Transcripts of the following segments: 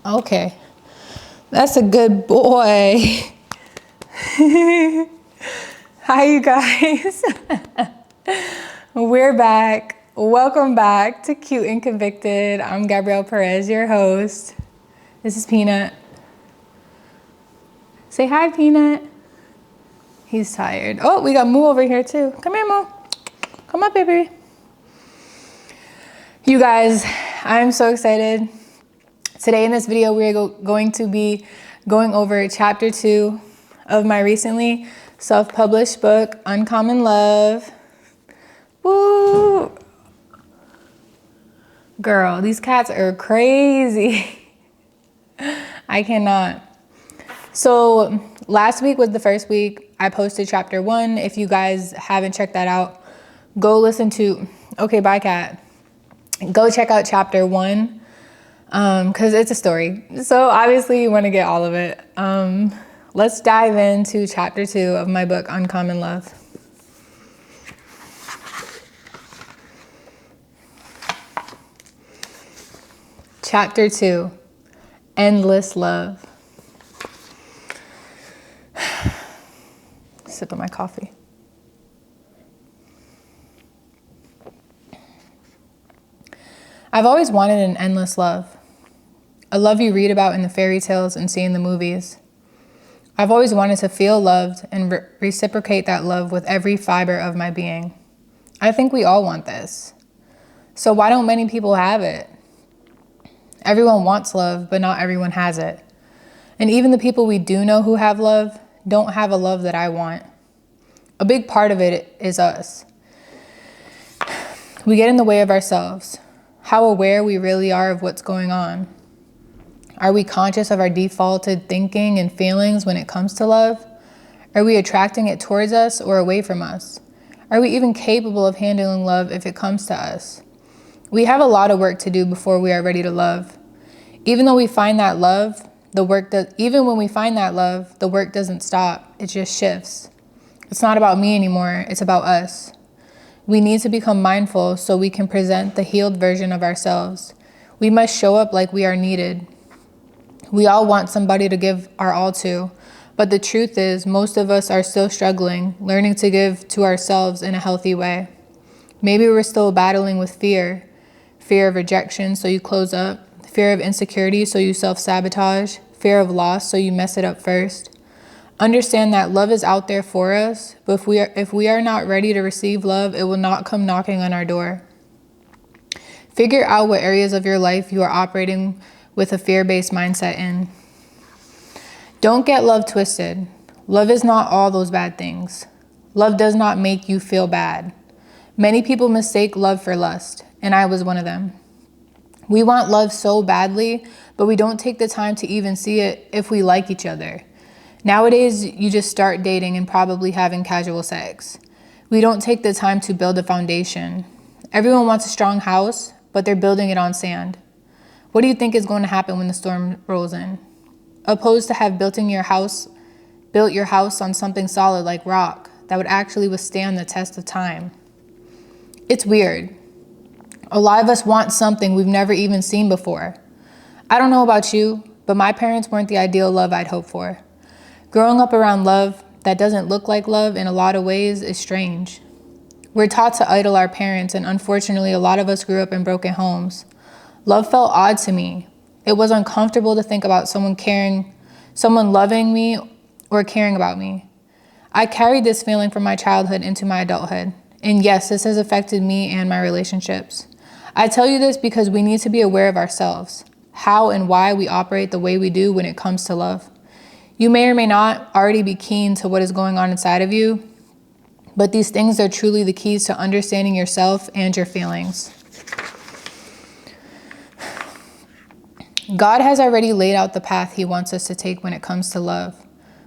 Okay, that's a good boy. Hi, you guys. We're back. Welcome back to Cute and Convicted. I'm Gabrielle Perez, your host. This is Peanut. Say hi, Peanut. He's tired. Oh, we got Moo over here too. Come here, Moo. Come up, baby. You guys, I'm so excited. Today in this video, we're going to be going over chapter 2 of my recently self-published book, Uncommon Love. Woo! Girl, these cats are crazy. I cannot. So last week was the first week. I posted chapter 1. If you guys haven't checked that out, go listen to, okay, bye cat. Go check out chapter 1 because it's a story. So obviously you want to get all of it. Let's dive into chapter 2 of my book, Uncommon Love. Chapter 2, Endless Love. Sip of my coffee. I've always wanted an endless love. A love you read about in the fairy tales and see in the movies. I've always wanted to feel loved and reciprocate that love with every fiber of my being. I think we all want this. So why don't many people have it? Everyone wants love, but not everyone has it. And even the people we do know who have love don't have a love that I want. A big part of it is us. We get in the way of ourselves. How aware we really are of what's going on. Are we conscious of our defaulted thinking and feelings when it comes to love? Are we attracting it towards us or away from us? Are we even capable of handling love if it comes to us? We have a lot of work to do before we are ready to love. Even when we find that love, the work doesn't stop, it just shifts. It's not about me anymore, it's about us. We need to become mindful so we can present the healed version of ourselves. We must show up like we are needed. We all want somebody to give our all to, but the truth is most of us are still struggling, learning to give to ourselves in a healthy way. Maybe we're still battling with fear of rejection, so you close up, fear of insecurity, so you self-sabotage, fear of loss, so you mess it up first. Understand that love is out there for us, but if we are not ready to receive love, it will not come knocking on our door. Figure out what areas of your life you are operating with a fear-based mindset in. Don't get love twisted. Love is not all those bad things. Love does not make you feel bad. Many people mistake love for lust, and I was one of them. We want love so badly, but we don't take the time to even see it if we like each other. Nowadays, you just start dating and probably having casual sex. We don't take the time to build a foundation. Everyone wants a strong house, but they're building it on sand. What do you think is going to happen when the storm rolls in? Opposed to have built your house on something solid like rock that would actually withstand the test of time. It's weird. A lot of us want something we've never even seen before. I don't know about you, but my parents weren't the ideal love I'd hoped for. Growing up around love that doesn't look like love in a lot of ways is strange. We're taught to idol our parents, and unfortunately, a lot of us grew up in broken homes. Love felt odd to me. It was uncomfortable to think about someone loving me or caring about me. I carried this feeling from my childhood into my adulthood. And yes, this has affected me and my relationships. I tell you this because we need to be aware of ourselves, how and why we operate the way we do when it comes to love. You may or may not already be keen to what is going on inside of you, but these things are truly the keys to understanding yourself and your feelings. God has already laid out the path He wants us to take when it comes to love.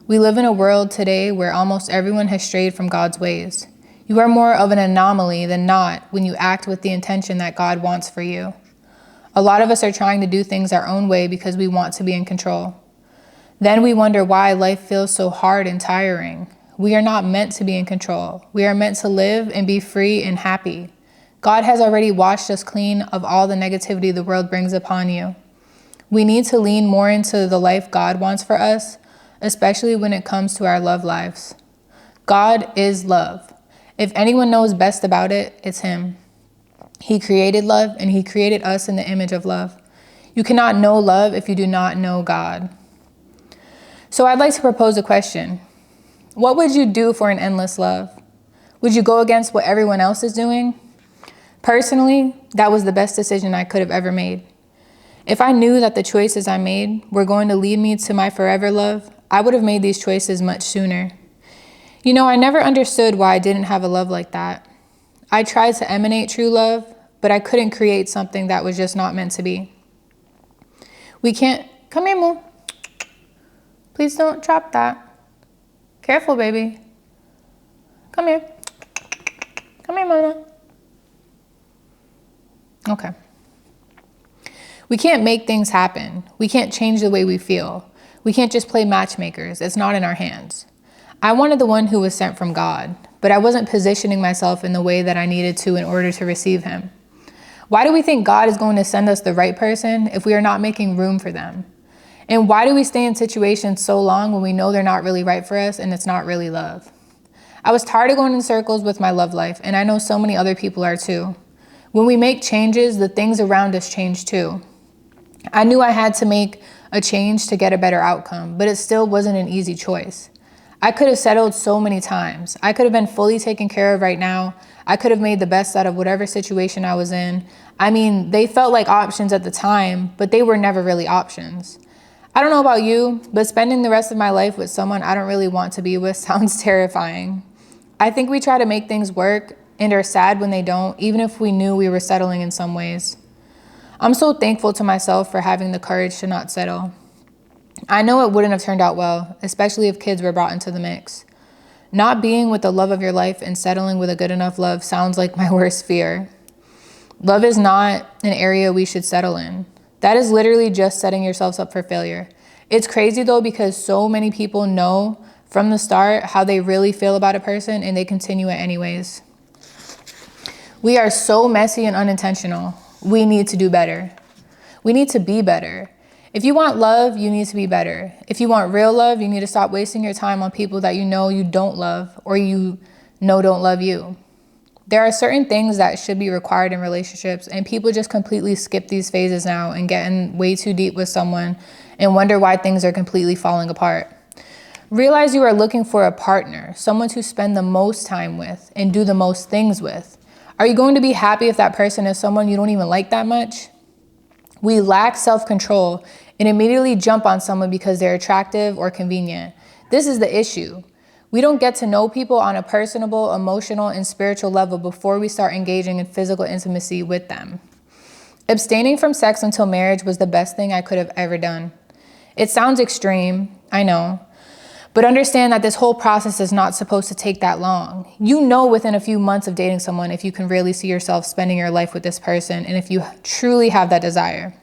We live in a world today where almost everyone has strayed from God's ways. You are more of an anomaly than not when you act with the intention that God wants for you. A lot of us are trying to do things our own way because we want to be in control. Then we wonder why life feels so hard and tiring. We are not meant to be in control. We are meant to live and be free and happy. God has already washed us clean of all the negativity the world brings upon you. We need to lean more into the life God wants for us, especially when it comes to our love lives. God is love. If anyone knows best about it, it's him. He created love, and he created us in the image of love. You cannot know love if you do not know God. So I'd like to propose a question. What would you do for an endless love? Would you go against what everyone else is doing? Personally, that was the best decision I could have ever made. If I knew that the choices I made were going to lead me to my forever love, I would have made these choices much sooner. You know, I never understood why I didn't have a love like that. I tried to emanate true love, but I couldn't create something that was just not meant to be. We can't, come here, Moo. Please don't drop that. Careful, baby. Come here. Come here, Mama. Okay. We can't make things happen. We can't change the way we feel. We can't just play matchmakers. It's not in our hands. I wanted the one who was sent from God, but I wasn't positioning myself in the way that I needed to in order to receive him. Why do we think God is going to send us the right person if we are not making room for them? And why do we stay in situations so long when we know they're not really right for us and it's not really love? I was tired of going in circles with my love life, and I know so many other people are too. When we make changes, the things around us change too. I knew I had to make a change to get a better outcome, but it still wasn't an easy choice. I could have settled so many times. I could have been fully taken care of right now. I could have made the best out of whatever situation I was in. I mean, they felt like options at the time, but they were never really options. I don't know about you, but spending the rest of my life with someone I don't really want to be with sounds terrifying. I think we try to make things work and are sad when they don't, even if we knew we were settling in some ways. I'm so thankful to myself for having the courage to not settle. I know it wouldn't have turned out well, especially if kids were brought into the mix. Not being with the love of your life and settling with a good enough love sounds like my worst fear. Love is not an area we should settle in. That is literally just setting yourselves up for failure. It's crazy though, because so many people know from the start how they really feel about a person and they continue it anyways. We are so messy and unintentional. We need to do better. We need to be better. If you want love, you need to be better. If you want real love, you need to stop wasting your time on people that you know you don't love or you know don't love you. There are certain things that should be required in relationships, and people just completely skip these phases now and get in way too deep with someone and wonder why things are completely falling apart. Realize you are looking for a partner, someone to spend the most time with and do the most things with. Are you going to be happy if that person is someone you don't even like that much? We lack self-control and immediately jump on someone because they're attractive or convenient. This is the issue. We don't get to know people on a personable, emotional, and spiritual level before we start engaging in physical intimacy with them. Abstaining from sex until marriage was the best thing I could have ever done. It sounds extreme, I know, but understand that this whole process is not supposed to take that long. You know within a few months of dating someone if you can really see yourself spending your life with this person and if you truly have that desire.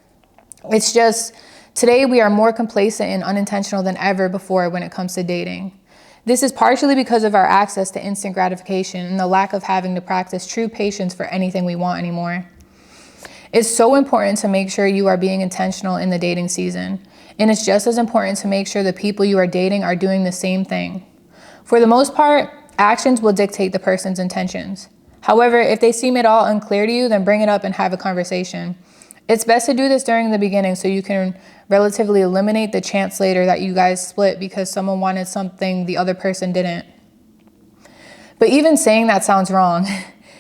It's just, today we are more complacent and unintentional than ever before when it comes to dating. This is partially because of our access to instant gratification and the lack of having to practice true patience for anything we want anymore. It's so important to make sure you are being intentional in the dating season. And it's just as important to make sure the people you are dating are doing the same thing. For the most part, actions will dictate the person's intentions. However, if they seem at all unclear to you, then bring it up and have a conversation. It's best to do this during the beginning so you can relatively eliminate the chance later that you guys split because someone wanted something the other person didn't. But even saying that sounds wrong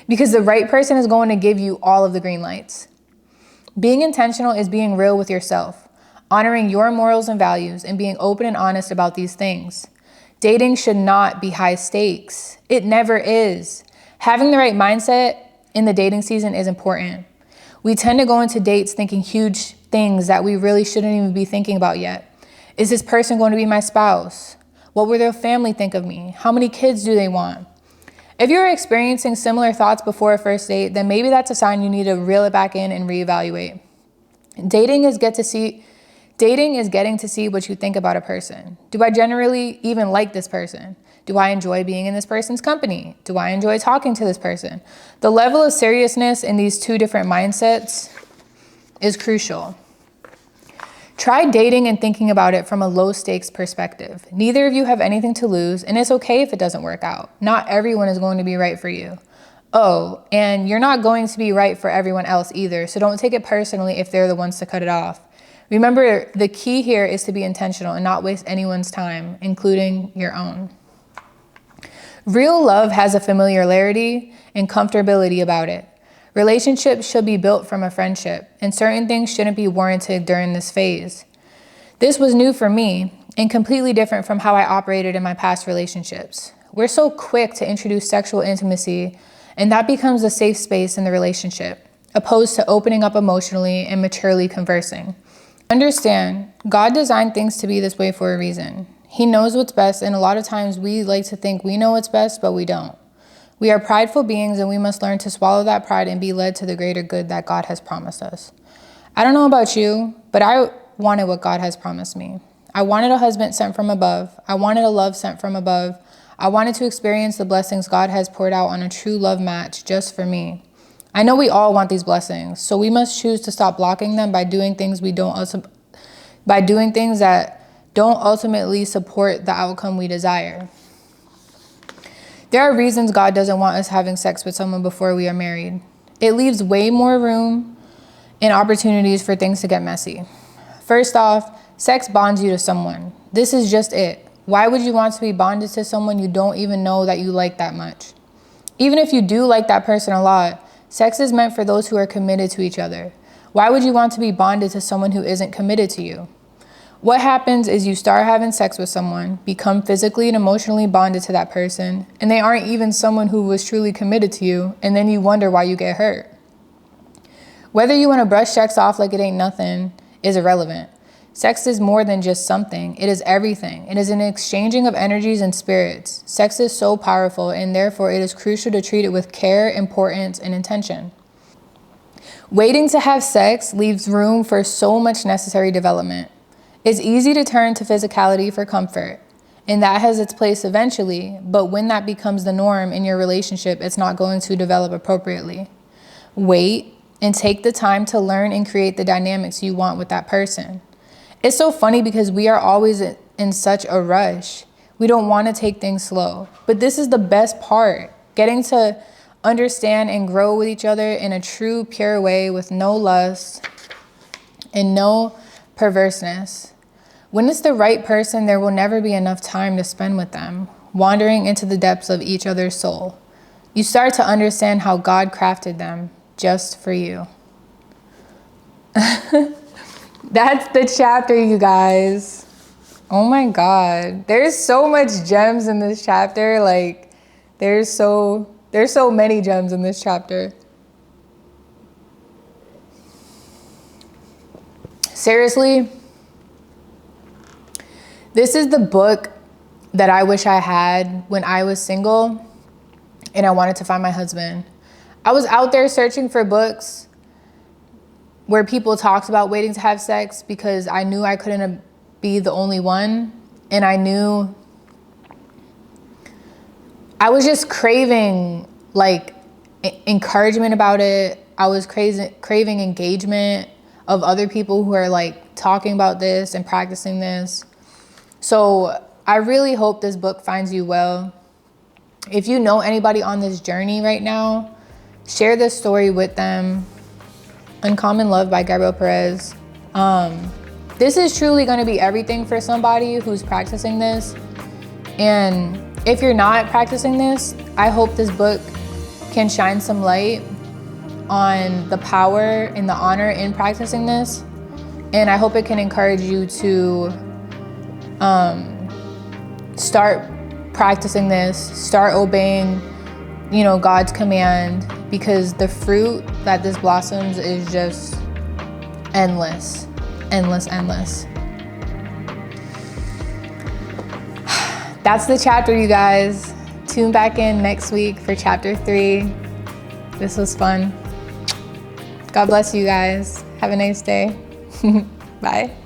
because the right person is going to give you all of the green lights. Being intentional is being real with yourself, honoring your morals and values, and being open and honest about these things. Dating should not be high stakes. It never is. Having the right mindset in the dating season is important. We tend to go into dates thinking huge things that we really shouldn't even be thinking about yet. Is this person going to be my spouse? What will their family think of me? How many kids do they want? If you're experiencing similar thoughts before a first date, then maybe that's a sign you need to reel it back in and reevaluate. Dating is getting to see what you think about a person. Do I generally even like this person? Do I enjoy being in this person's company? Do I enjoy talking to this person? The level of seriousness in these two different mindsets is crucial. Try dating and thinking about it from a low stakes perspective. Neither of you have anything to lose, and it's okay if it doesn't work out. Not everyone is going to be right for you. Oh, and you're not going to be right for everyone else either, so don't take it personally if they're the ones to cut it off. Remember, the key here is to be intentional and not waste anyone's time, including your own. Real love has a familiarity and comfortability about it. Relationships should be built from a friendship, and certain things shouldn't be warranted during this phase. This was new for me and completely different from how I operated in my past relationships. We're so quick to introduce sexual intimacy, and that becomes a safe space in the relationship, opposed to opening up emotionally and maturely conversing. Understand, God designed things to be this way for a reason. He knows what's best, and a lot of times we like to think we know what's best, but we don't. We are prideful beings, and we must learn to swallow that pride and be led to the greater good that God has promised us. I don't know about you, but I wanted what God has promised me. I wanted a husband sent from above. I wanted a love sent from above. I wanted to experience the blessings God has poured out on a true love match just for me. I know we all want these blessings, so we must choose to stop blocking them by doing things that don't ultimately support the outcome we desire. There are reasons God doesn't want us having sex with someone before we are married. It leaves way more room and opportunities for things to get messy. First off, sex bonds you to someone. This is just it. Why would you want to be bonded to someone you don't even know that you like that much? Even if you do like that person a lot, sex is meant for those who are committed to each other. Why would you want to be bonded to someone who isn't committed to you? What happens is you start having sex with someone, become physically and emotionally bonded to that person, and they aren't even someone who was truly committed to you, and then you wonder why you get hurt. Whether you want to brush sex off like it ain't nothing is irrelevant. Sex is more than just something. It is everything. It is an exchanging of energies and spirits. Sex is so powerful, and therefore it is crucial to treat it with care, importance, and intention. Waiting to have sex leaves room for so much necessary development. It's easy to turn to physicality for comfort, and that has its place eventually, but when that becomes the norm in your relationship, it's not going to develop appropriately. Wait and take the time to learn and create the dynamics you want with that person. It's so funny because we are always in such a rush. We don't want to take things slow, but this is the best part, getting to understand and grow with each other in a true, pure way with no lust and no perverseness. When it's the right person, there will never be enough time to spend with them, wandering into the depths of each other's soul. You start to understand how God crafted them just for you. That's the chapter, you guys. Oh my God. There's so much gems in this chapter. Like, there's so many gems in this chapter. Seriously, this is the book that I wish I had when I was single and I wanted to find my husband. I was out there searching for books where people talked about waiting to have sex because I knew I couldn't be the only one. And I knew I was just craving like encouragement about it. I was craving engagement of other people who are like talking about this and practicing this. So I really hope this book finds you well. If you know anybody on this journey right now, share this story with them. Uncommon Love by Gabrielle Perez. This is truly going to be everything for somebody who's practicing this. And if you're not practicing this, I hope this book can shine some light on the power and the honor in practicing this. And I hope it can encourage you to start practicing this, start obeying, God's command, because the fruit that this blossoms is just endless, endless, endless. That's the chapter, you guys. Tune back in next week for chapter 3. This was fun. God bless you guys. Have a nice day. Bye.